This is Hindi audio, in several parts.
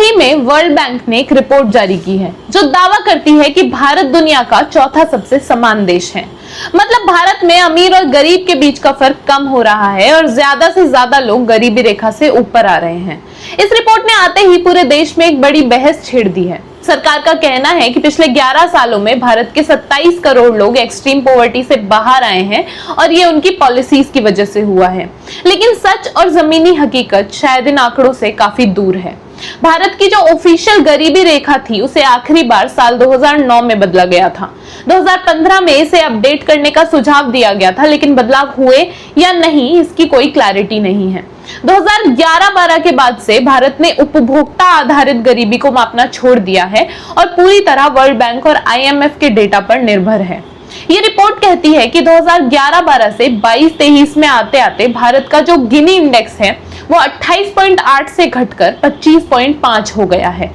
ही में वर्ल्ड बैंक ने एक रिपोर्ट जारी की है जो दावा करती है कि भारत दुनिया का चौथा सबसे समान देश है। मतलब भारत में अमीर और गरीब के बीच का फर्क कम हो रहा है और ज्यादा से ज्यादा लोग गरीबी रेखा से ऊपर आ रहे हैं। इस रिपोर्ट ने आते ही पूरे देश में एक बड़ी बहस छेड़ दी है। सरकार का कहना है कि पिछले 11 सालों में भारत के 27 करोड़ लोग एक्सट्रीम पॉवर्टी से बाहर आए हैं और ये उनकी पॉलिसीज की वजह से हुआ है। लेकिन सच और जमीनी हकीकत शायद इन आंकड़ों से काफी दूर है। भारत की जो ऑफिशियल गरीबी रेखा थी उसे आखिरी बार साल 2009 में बदला गया था। 2015 में इसे अपडेट करने का सुझाव दिया गया था, लेकिन बदलाव हुए या नहीं इसकी कोई क्लैरिटी नहीं है। 2011-12 के बाद से भारत ने उपभोक्ता आधारित गरीबी को मापना छोड़ दिया है और पूरी तरह वर्ल्ड बैंक और IMF के डेटा पर निर्भर है। ये रिपोर्ट कहती है कि 2011-12 से 22-23 में आते आते भारत का जो गिनी इंडेक्स है वो 28.8 से घटकर 25.5 हो गया है।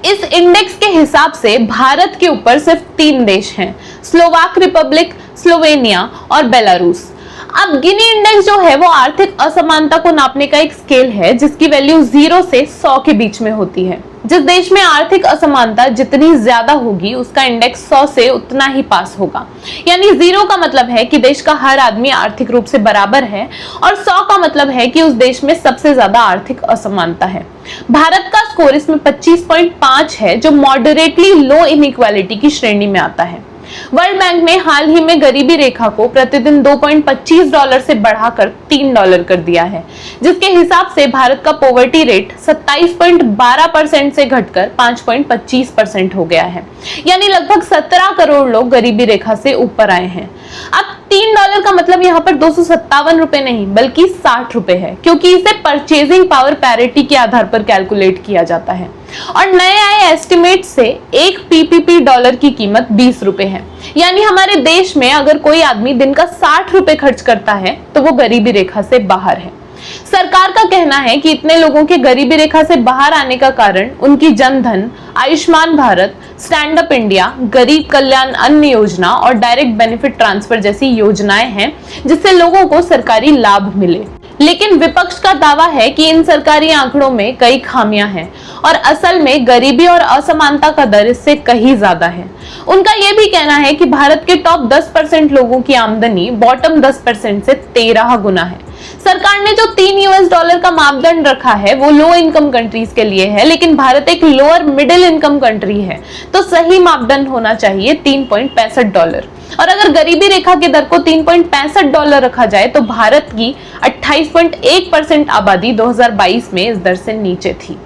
इस इंडेक्स के हिसाब से भारत के ऊपर सिर्फ 3 देश हैं, स्लोवाक रिपब्लिक, स्लोवेनिया और बेलारूस। अब गिनी इंडेक्स जो है वो आर्थिक असमानता को नापने का एक स्केल है जिसकी वैल्यू 0 से 100 के बीच में होती है। जिस देश में आर्थिक असमानता जितनी ज्यादा होगी उसका इंडेक्स 100 से उतना ही पास होगा। यानी 0 का मतलब है कि देश का हर आदमी आर्थिक रूप से बराबर है और 100 का मतलब है कि उस देश में सबसे ज्यादा आर्थिक असमानता है। भारत का स्कोर इसमें 25.5 है जो मॉडरेटली लो इनइक्वालिटी की श्रेणी में आता है। वर्ल्ड बैंक ने हाल ही में गरीबी रेखा को प्रतिदिन $2.25 से बढ़ाकर $3 कर दिया है, जिसके हिसाब से भारत का पॉवर्टी रेट 27.12% से घटकर 5.25% हो गया है। यानी लगभग 17 करोड़ लोग गरीबी रेखा से ऊपर आए हैं। अब $3 का मतलब यहाँ पर 257 रुपए नहीं बल्कि 60 रुपए है, क्योंकि इसे परचेजिंग पावर पैरिटी के आधार पर कैलकुलेट किया जाता है और नए आए एस्टिमेट से एक PPP डॉलर की कीमत 20 रुपए है। यानी हमारे देश में अगर कोई आदमी दिन का 60 रुपए खर्च करता है तो वो गरीबी रेखा से बाहर है। सरकार का कहना है कि इतने लोगों के गरीबी रेखा से बाहर आने का कारण उनकी Jan Dhan, Ayushman Bharat, stand up India, गरीब कल्याण अन्न योजना और डायरेक्ट बेनिफिट ट्रांसफर जैसी योजनाएं हैं जिससे लोगों को सरकारी लाभ मिले। लेकिन विपक्ष का दावा है कि इन सरकारी आंकड़ों में कई खामियां हैं और असल में गरीबी और असमानता का दर इससे कहीं ज्यादा है। उनका यह भी कहना है कि भारत के टॉप 10% लोगों की आमदनी बॉटम 10% से 13 गुना है। सरकार ने जो $3 का मापदंड रखा है वो लो इनकम कंट्रीज के लिए है, लेकिन भारत एक लोअर मिडिल इनकम कंट्री है तो सही मापदंड होना चाहिए $3.65। और अगर गरीबी रेखा की दर को $3.65 रखा जाए तो भारत की 28.1% आबादी 2022 में इस दर से नीचे थी।